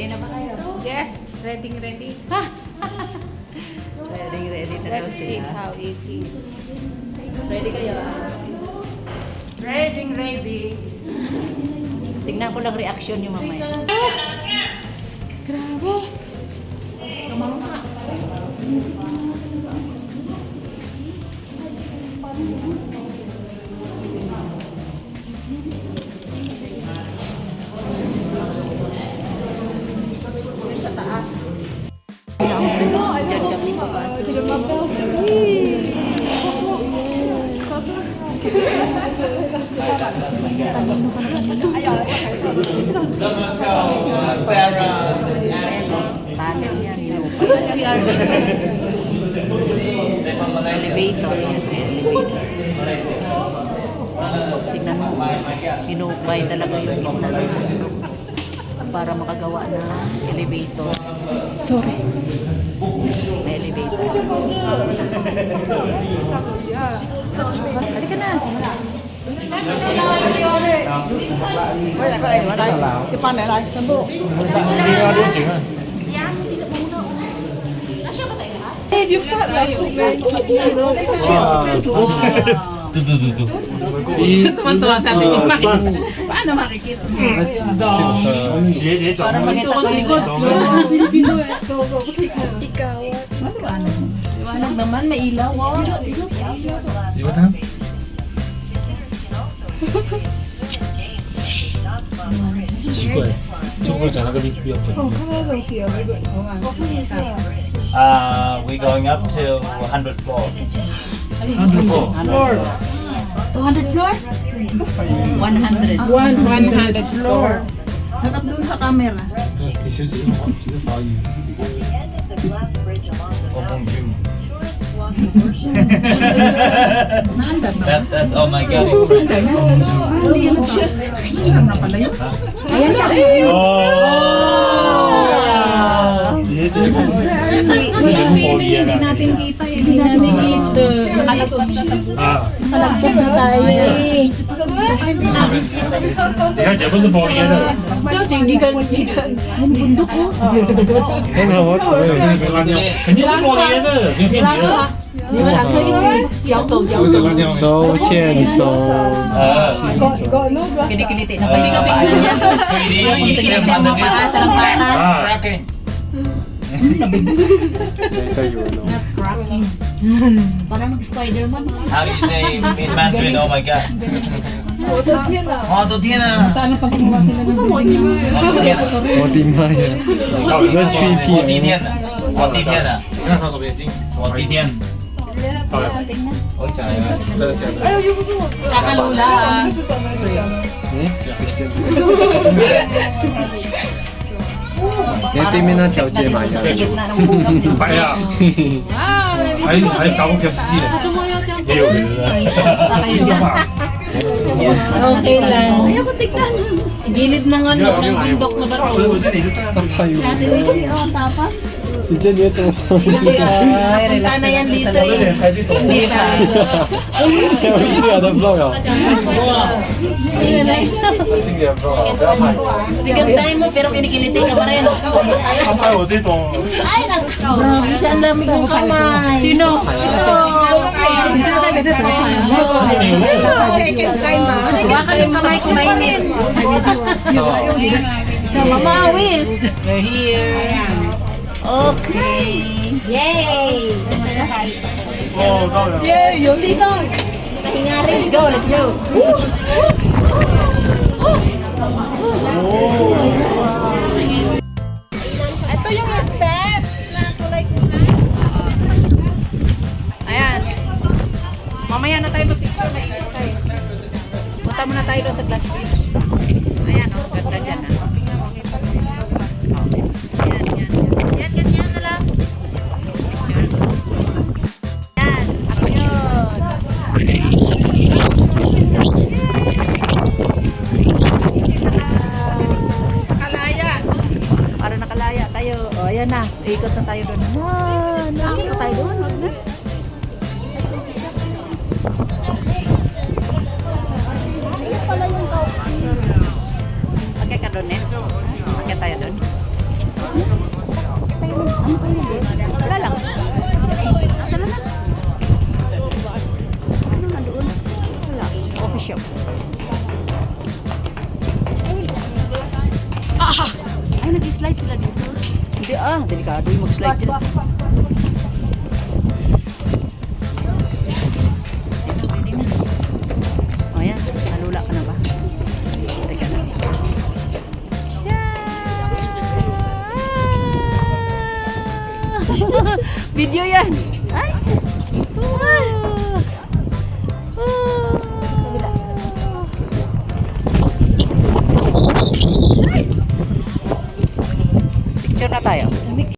Ready na ba kayo? Yes, ready. Ready na daw Let's see sila. how it is. Ready kayo? Ready. Tingnan ko lang reaction yung mamaya. Grabe. Kamangha. Sa taas. Diyan kami papasok. Sarah. Panel yan. Elevator yan. Elevator. Tingnan mo. Inukbay talaga yung gitna ng bundok para makagawa ng elevator. Sorry. May elevator. Halika na. 一般来来，全部。 If you felt like Tuwan-tuwa sa atin. Paano makikita? Para makita ko likod. Liwanag naman, may ilaw. 이거 다? 저거 전화가 미역해. We're going up to 100 floor. 100 floor. 200 floor? 100. 100 floor. Harap dun sa camera. That's oh my god. Ilang na pala yun. Ayan ka. Hindi natin kita eh. Hindi natin kita. Nakalagpas na tayo eh. 你看这不是玻璃的， Hindi ka. Ang bundok ko. 肯定是玻璃的，没骗你的。你们两个一起脚抖脚抖。手牵手， Kinikiliti na kayo. 3D Kinikiliti ang mga paa, talampakan. cracking. 大概有了。 Parang mag-Spider-Man. How do you say in Mandarin? Oh my god. 我的天啊！ Paano pag gumawa sila ng video? 我的妈呀！那去我的天片，呐！我的天呐！你看他手眼睛，我的天！我讲一个，真的假的？ Kakalula. 不是。连对面那条街蛮像的。白呀，还搞不表示的，也有人啊。 Okay lang. Ayoko tignan. Gilid ng ano, ng bundok na bato. 怕有。 Tapas. 你这里懂？ Punta na yan dito eh. 排队懂。 我最好的 vlog 啊！ 经典 bro，不要拍。 Second time mo pero kinikiliti ka pa rin. 他拍我这懂。 Ay, grabe siya, ang lamig ng kamay. Sino? Second time ba? Hawakan yung kamay ko mainit. Sa mamawis. We're here. Okay. Yay! 哦，到了。 Yay! Yung tisong! Let's go, let's go. Ito yung steps na kulay kulay. Ayan. Mamaya na tayo mag-picture. Mainit tayo. Punta muna tayo doon sa glass bridge. Ayan, oh, ganda dyan. Ah. Ayan, yan. Yan, ganyan na lang. Yan, ako yun. Kalaya. Para nakalaya tayo. O, ayan na. Ikot na tayo doon. Ikot na tayo doon. Okay ka doon, eh? Okay tayo doon. Delikado yung mag-slide dyan. Ready na. O yan, nalula ka na ba? Teka na. Video yan! Ay! Picture na tayo.